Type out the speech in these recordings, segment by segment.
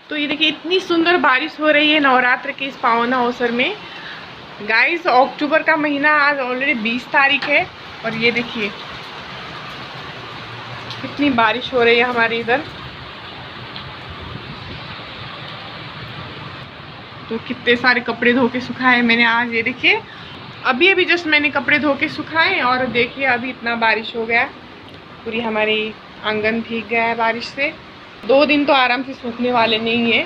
तो ये देखिए इतनी सुंदर बारिश हो रही है नवरात्र के इस पावन अवसर में। गाइस अक्टूबर का महीना आज ऑलरेडी 20 तारीख है और ये देखिए कितनी बारिश हो रही है हमारे इधर। तो कितने सारे कपड़े धो के सुखाए मैंने आज। ये देखिए अभी अभी जस्ट मैंने कपड़े धो के सुखाए और देखिए अभी इतना बारिश हो गया, पूरी हमारी आंगन भीग गया है बारिश से। 2 दिन तो आराम से सूखने वाले नहीं है।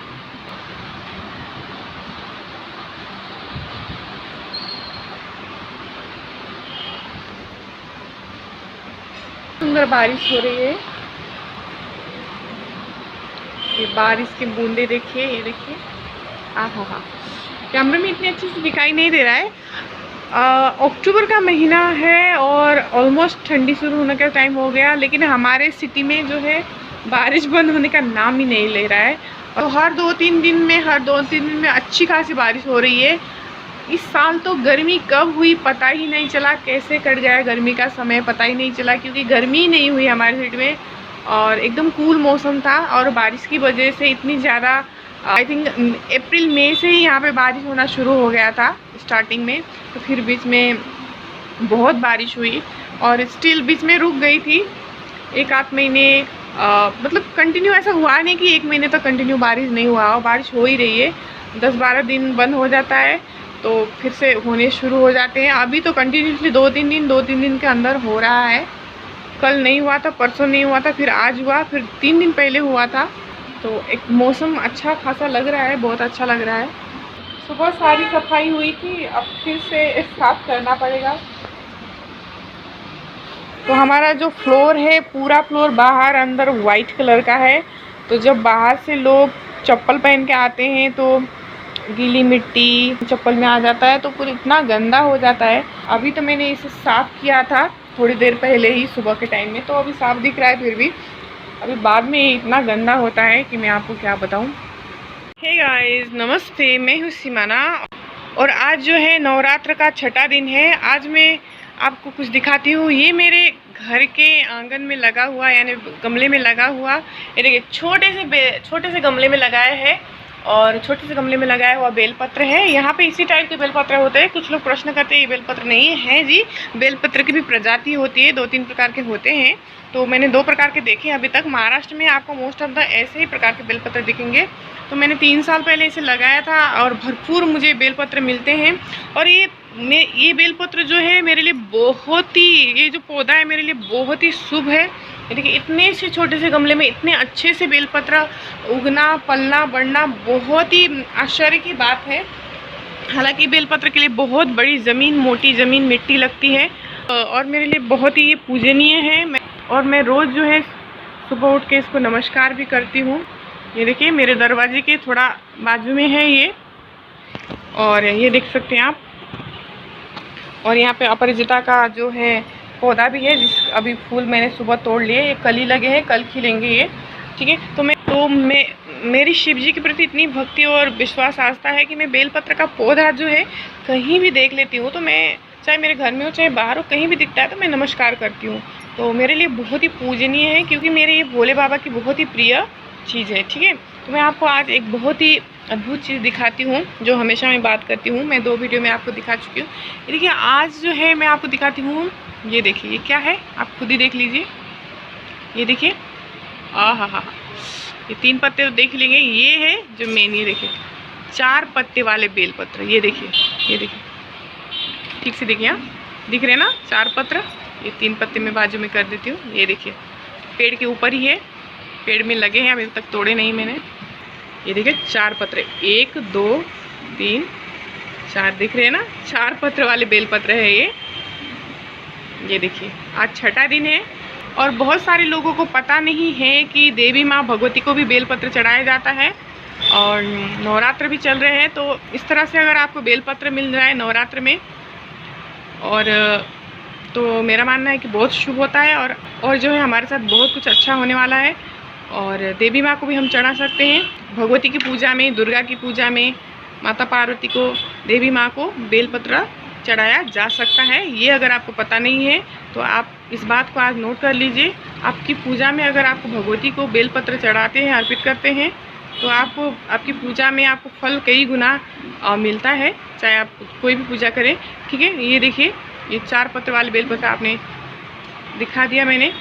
सुंदर बारिश हो रही है। ये बारिश के बूंदे देखिए, ये देखिए हाँ कैमरे में इतनी अच्छे से दिखाई नहीं दे रहा है। अक्टूबर का महीना है और ऑलमोस्ट ठंडी शुरू होने का टाइम हो गया, लेकिन हमारे सिटी में जो है बारिश बंद होने का नाम ही नहीं ले रहा है। और हर 2-3 दिन में अच्छी खासी बारिश हो रही है। इस साल तो गर्मी कब हुई पता ही नहीं चला, कैसे कट गया गर्मी का समय पता ही नहीं चला, क्योंकि गर्मी ही नहीं हुई हमारे सिटी में और एकदम कूल मौसम था। और बारिश की वजह से इतनी ज़्यादा आई थिंक अप्रैल मई से ही यहाँ पे बारिश होना शुरू हो गया था स्टार्टिंग में। तो फिर बीच में बहुत बारिश हुई और स्टिल बीच में रुक गई थी 1-8 महीने। मतलब कंटिन्यू ऐसा हुआ नहीं कि 1 महीने तक कंटिन्यू बारिश नहीं हुआ, बारिश हो ही रही है। 10-12 दिन बंद हो जाता है तो फिर से होने शुरू हो जाते हैं। अभी तो कंटिन्यूसली 2-3 दिन के अंदर हो रहा है। कल नहीं हुआ था, परसों नहीं हुआ था, फिर आज हुआ, फिर 3 दिन पहले हुआ था। तो एक मौसम अच्छा खासा लग रहा है, बहुत अच्छा लग रहा है। सुबह सारी सफाई हुई थी, अब फिर से साफ करना पड़ेगा। तो हमारा जो फ्लोर है पूरा फ्लोर बाहर अंदर वाइट कलर का है। तो जब बाहर से लोग चप्पल पहन के आते हैं तो गीली मिट्टी चप्पल में आ जाता है, तो पूरा इतना गंदा हो जाता है। अभी तो मैंने इसे साफ़ किया था थोड़ी देर पहले ही सुबह के टाइम में, तो अभी साफ़ दिख रहा है। फिर भी अभी बाद में इतना गंदा होता है कि मैं आपको क्या बताऊं। हे गाइस नमस्ते, मैं हूँ सीमाना और आज जो है नवरात्र का छठा दिन है। आज मैं आपको कुछ दिखाती हूँ। ये मेरे घर के आंगन में लगा हुआ, यानी गमले में लगा हुआ, ये देखिए छोटे से गमले में लगाया है और छोटे से गमले में लगाया हुआ बेलपत्र है। यहाँ पे इसी टाइप के बेलपत्र होते हैं। कुछ लोग प्रश्न करते हैं ये बेलपत्र नहीं है जी, बेलपत्र की भी प्रजाति होती है, 2-3 प्रकार के होते हैं। तो मैंने 2 प्रकार के देखे अभी तक। महाराष्ट्र में आपको मोस्ट ऑफ द ऐसे ही प्रकार के बेलपत्र दिखेंगे। तो मैंने 3 साल पहले इसे लगाया था और भरपूर मुझे बेलपत्र मिलते हैं। और ये बेलपत्र जो है मेरे लिए बहुत ही, ये जो पौधा है मेरे लिए बहुत ही शुभ है। देखिए इतने से छोटे से गमले में इतने अच्छे से बेलपत्र उगना, पलना, बढ़ना बहुत ही आश्चर्य की बात है। हालांकि बेलपत्र के लिए बहुत बड़ी ज़मीन, मोटी ज़मीन, मिट्टी लगती है और मेरे लिए बहुत ही ये पूजनीय है। मैं रोज़ जो है सुबह उठ के इसको नमस्कार भी करती हूँ। ये देखिए मेरे दरवाजे के थोड़ा बाजू में है ये, और ये देख सकते हैं आप। और यहाँ पे अपराजिता का जो है पौधा भी है, जिस अभी फूल मैंने सुबह तोड़ लिए। ये कल ही लगे हैं, कल खिलेंगे ये, ठीक है। तो मेरी शिव जी के प्रति इतनी भक्ति और विश्वास आस्था है कि मैं बेलपत्र का पौधा जो है कहीं भी देख लेती हूँ। तो मैं चाहे मेरे घर में हो चाहे बाहर हो, कहीं भी दिखता है तो मैं नमस्कार करती हूँ। तो मेरे लिए बहुत ही पूजनीय है, क्योंकि मेरे ये भोले बाबा की बहुत ही प्रिय चीज़ है, ठीक है। तो मैं आपको आज एक बहुत ही अद्भुत चीज़ दिखाती हूँ जो हमेशा मैं बात करती हूँ। मैं 2 वीडियो में आपको दिखा चुकी हूँ। ये देखिए आज जो है मैं आपको दिखाती हूँ। ये देखिए ये क्या है, आप खुद ही देख लीजिए। ये देखिए हाँ, ये 3 पत्ते तो देख लेंगे। ये है जो मेन, ये देखिए 4 पत्ते वाले बेलपत्र। ये देखिए ठीक से देखिए, यहाँ दिख रहे हैं ना 4 पत्र। ये 3 पत्ते में बाजू में कर देती हूँ। ये देखिए पेड़ के ऊपर ही है, पेड़ में लगे हैं, अभी तक तोड़े नहीं मैंने। ये देखिए 4 पत्र, 1 2 3 4 दिख रहे हैं ना, 4 पत्र वाले बेलपत्र है ये। ये देखिए आज छठा दिन है और बहुत सारे लोगों को पता नहीं है कि देवी माँ भगवती को भी बेलपत्र चढ़ाया जाता है और नवरात्र भी चल रहे हैं। तो इस तरह से अगर आपको बेलपत्र मिल रहा है नवरात्र में, और तो मेरा मानना है कि बहुत शुभ होता है और जो है हमारे साथ बहुत कुछ अच्छा होने वाला है। और देवी माँ को भी हम चढ़ा सकते हैं। भगवती की पूजा में, दुर्गा की पूजा में, माता पार्वती को, देवी माँ को बेलपत्र चढ़ाया जा सकता है। ये अगर आपको पता नहीं है तो आप इस बात को आज नोट कर लीजिए। आपकी पूजा में अगर आपको भगवती को बेलपत्र चढ़ाते हैं, अर्पित करते हैं, तो आपको आपकी पूजा में आपको फल कई गुना मिलता है, चाहे आप कोई भी पूजा करें। ठीक है, ये देखिए, ये 4 पत्र वाले बेलपत्र आपने दिखा दिया मैंने।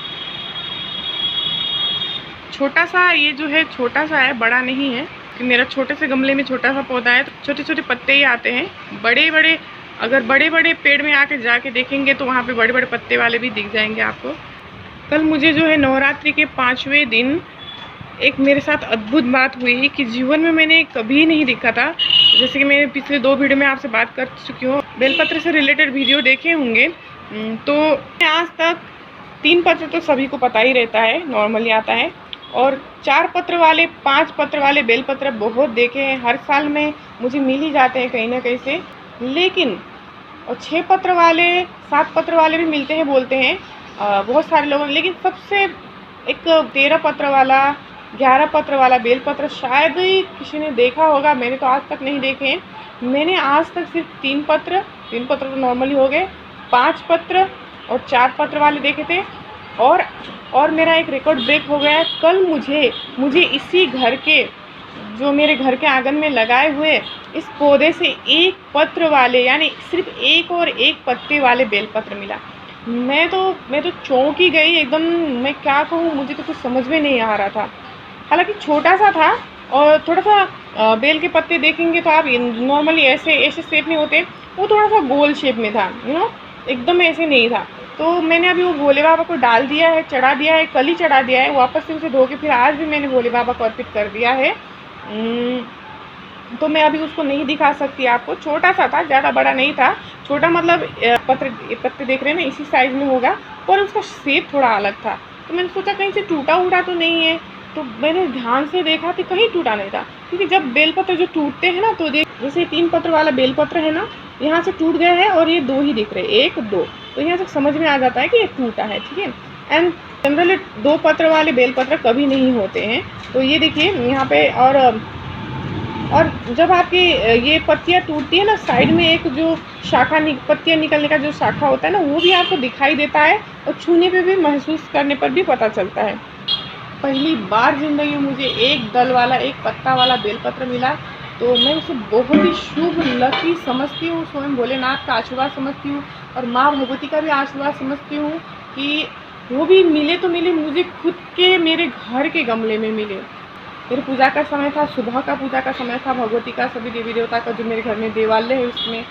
छोटा सा ये जो है, छोटा सा है, बड़ा नहीं है, कि मेरा छोटे से गमले में छोटा सा पौधा है, तो छोटे छोटे पत्ते ही आते हैं। बड़े बड़े, अगर बड़े बड़े पेड़ में आके जाके देखेंगे तो वहाँ पे बड़े बड़े पत्ते वाले भी दिख जाएंगे आपको। कल मुझे जो है नवरात्रि के 5वें दिन एक मेरे साथ अद्भुत बात हुई कि जीवन में मैंने कभी नहीं देखा था। जैसे कि मैं पिछले 2 वीडियो में आपसे बात कर चुकी हूँ, बेलपत्र से रिलेटेड वीडियो देखे होंगे। तो आज तक 3 पत्र तो सभी को पता ही रहता है, नॉर्मली आता है, और 4 पत्र वाले, 5 पत्र वाले बेलपत्र बहुत देखे हैं। हर साल में मुझे मिल ही जाते हैं कहीं ना कहीं से। लेकिन और 6 पत्र वाले, 7 पत्र वाले भी मिलते हैं बोलते हैं बहुत सारे लोगों ने। लेकिन सबसे एक 13 पत्र वाला, 11 पत्र वाला बेलपत्र शायद ही किसी ने देखा होगा, मैंने तो आज तक नहीं देखे हैं। मैंने आज तक सिर्फ 3 पत्र तो नॉर्मली हो गए, 5 पत्र और 4 पत्र वाले देखे थे। और मेरा एक रिकॉर्ड ब्रेक हो गया है। कल मुझे इसी घर के, जो मेरे घर के आंगन में लगाए हुए इस पौधे से 1 पत्र वाले, यानी सिर्फ 1 और 1 पत्ते वाले बेलपत्र मिला। मैं तो चौंक ही गई एकदम। मैं क्या कहूँ, मुझे तो कुछ समझ में नहीं आ रहा था। हालांकि छोटा सा था, और थोड़ा सा बेल के पत्ते देखेंगे तो आप नॉर्मली ऐसे शेप में होते, वो थोड़ा सा गोल शेप में था, एकदम ऐसे नहीं था। तो मैंने अभी वो भोले बाबा को डाल दिया है, चढ़ा दिया है, कल ही चढ़ा दिया है, वापस से उसे धो के फिर आज भी मैंने भोले बाबा को अर्पित कर दिया है। तो मैं अभी उसको नहीं दिखा सकती आपको। छोटा सा था, ज़्यादा बड़ा नहीं था। छोटा मतलब पत्ते देख रहे हैं ना, इसी साइज़ में होगा, पर उसका शेप थोड़ा अलग था। तो मैंने सोचा कहीं से टूटा उड़ा तो नहीं है, तो मैंने ध्यान से देखा कि कहीं टूटा नहीं था। क्योंकि जब बेलपत्र जो टूटते हैं ना, तो जैसे 3 पत्र वाला बेलपत्र है ना, यहाँ से टूट गया है और ये 2 ही दिख रहे हैं, 1 2, तो यहाँ से समझ में आ जाता है कि ये टूटा है। ठीक है, एंड जनरली 2 पत्र वाले बेलपत्र कभी नहीं होते हैं। तो ये देखिए यहाँ पे, और जब आपकी ये पत्तियाँ टूटती है ना, साइड में एक जो पत्तियाँ निकलने का जो शाखा होता है ना, वो भी आपको दिखाई देता है, और छूने पे भी, महसूस करने पर भी पता चलता है। पहली बार ज़िंदगी में मुझे 1 दल वाला, 1 पत्ता वाला बेलपत्र मिला, तो मैं उसे बहुत ही शुभ, लकी समझती हूँ। स्वयं भोलेनाथ का आशीर्वाद समझती हूँ, और माँ भगवती का भी आशीर्वाद समझती हूँ कि वो भी मिले तो मिले, मुझे खुद के मेरे घर के गमले में मिले। मेरी पूजा का समय था, सुबह का पूजा का समय था, भगवती का, सभी देवी देवता का जो मेरे घर में देवालय है उसमें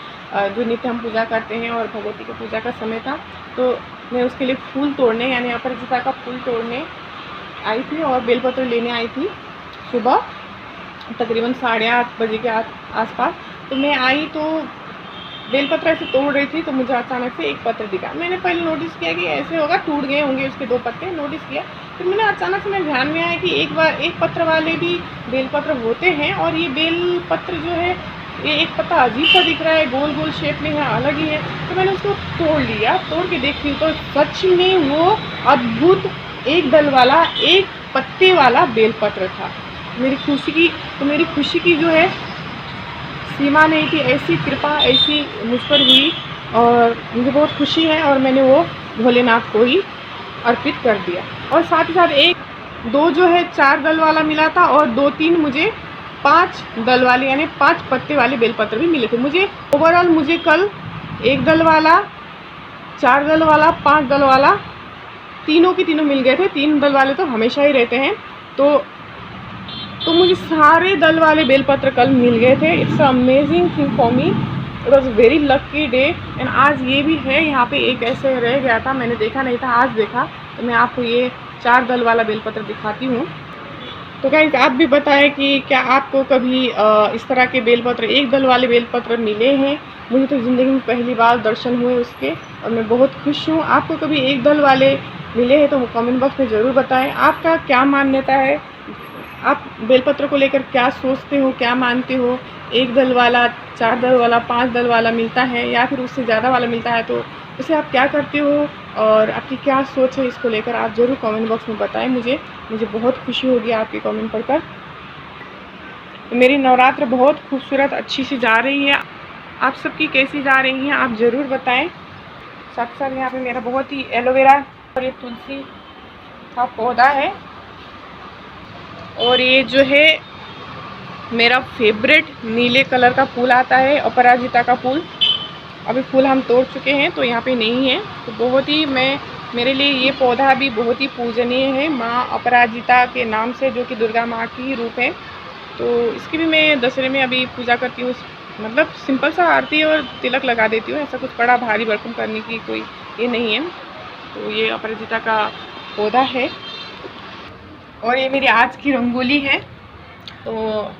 जो नित्य हम पूजा करते हैं, और भगवती की पूजा का समय था। तो मैं उसके लिए फूल तोड़ने, यानी अपराजिता का फूल तोड़ने आई थी और बेलपत्र लेने आई थी सुबह तकरीबन 8:30 बजे के आसपास। तो मैं आई तो बेलपत्र ऐसे तोड़ रही थी, तो मुझे अचानक से 1 पत्र दिखा। मैंने पहले नोटिस किया कि ऐसे होगा, टूट गए होंगे उसके 2 पत्ते, नोटिस किया। फिर मैंने अचानक से मेरे ध्यान में आया कि 1 पत्र वाले भी बेलपत्र होते हैं, और ये बेलपत्र जो है, ये 1 पत्ता अजीब सा दिख रहा है, गोल गोल शेप में है, अलग ही है। तो मैंने उसको तोड़ लिया। तोड़ के देखी तो सच में वो अद्भुत 1 दल वाला, 1 पत्ते वाला बेलपत्र था। मेरी खुशी की जो है सीमा नहीं थी। ऐसी कृपा, ऐसी मुझ पर हुई, और मुझे बहुत खुशी है, और मैंने वो भोलेनाथ को ही अर्पित कर दिया। और साथ ही साथ 1 2 जो है 4 दल वाला मिला था, और 2 3 मुझे 5 दल वाले, यानी 5 पत्ते वाले बेलपत्र भी मिले थे। मुझे ओवरऑल मुझे कल 1 दल वाला, 4 दल वाला, 5 दल वाला, तीनों के तीनों मिल गए थे। 3 दल वाले तो हमेशा ही रहते हैं। तो मुझे सारे दल वाले बेलपत्र कल मिल गए थे। It's amazing thing for me, it was very lucky day. And आज ये भी है, यहाँ पे एक ऐसे रह गया था, मैंने देखा नहीं था, आज देखा। तो मैं आपको ये 4 दल वाला बेलपत्र दिखाती हूँ। तो गाइस, आप भी बताएं कि क्या आपको कभी इस तरह के बेलपत्र, 1 दल वाले बेलपत्र मिले हैं। मुझे तो ज़िंदगी में पहली बार दर्शन हुए उसके, और मैं बहुत खुश हूँ। आपको कभी 1 दल वाले मिले हैं तो वो कमेंट बॉक्स में ज़रूर बताएं। आपका क्या मान्यता है, आप बेलपत्र को लेकर क्या सोचते हो, क्या मानते हो। 1 दल वाला, 4 दल वाला, 5 दल वाला मिलता है, या फिर उससे ज़्यादा वाला मिलता है, तो उसे आप क्या करते हो, और आपकी क्या सोच है इसको लेकर, आप ज़रूर कमेंट बॉक्स में बताएं। मुझे बहुत खुशी होगी आपके कमेंट पढ़कर। तो मेरी नवरात्र बहुत खूबसूरत, अच्छी सी जा रही है। आप सबकी कैसी जा रही हैं, आप ज़रूर बताएं। साथ साथ यहाँ पे मेरा बहुत ही एलोवेरा और ये तुलसी का पौधा है, और ये जो है मेरा फेवरेट नीले कलर का फूल आता है, अपराजिता का फूल। अभी फूल हम तोड़ चुके हैं तो यहाँ पे नहीं है। तो बहुत ही मेरे लिए ये पौधा भी बहुत ही पूजनीय है, माँ अपराजिता के नाम से, जो कि दुर्गा माँ की ही रूप है। तो इसकी भी मैं दशहरे में अभी पूजा करती हूँ। मतलब सिंपल सा आरती और तिलक लगा देती हूँ, ऐसा कुछ बड़ा भारी भरकम करने की कोई ये नहीं है। तो ये अपराजिता का पौधा है। और ये मेरी आज की रंगोली है। तो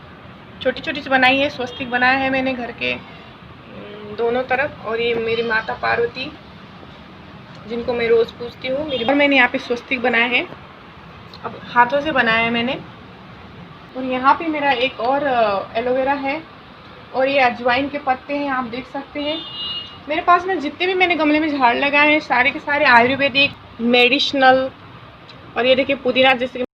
छोटी छोटी सी बनाई है, स्वस्तिक बनाया है मैंने घर के दोनों तरफ। और ये मेरी माता पार्वती, जिनको मैं रोज़ पूजती हूँ, और मैंने यहाँ पे स्वस्तिक बनाया है, अब हाथों से बनाया है मैंने। और यहाँ पे मेरा एक और एलोवेरा है, और ये अजवाइन के पत्ते हैं, आप देख सकते हैं। मेरे पास में जितने भी मैंने गमले में झाड़ लगाए हैं सारे के सारे आयुर्वेदिक मेडिसिनल। और ये देखिए पुदीना, जैसे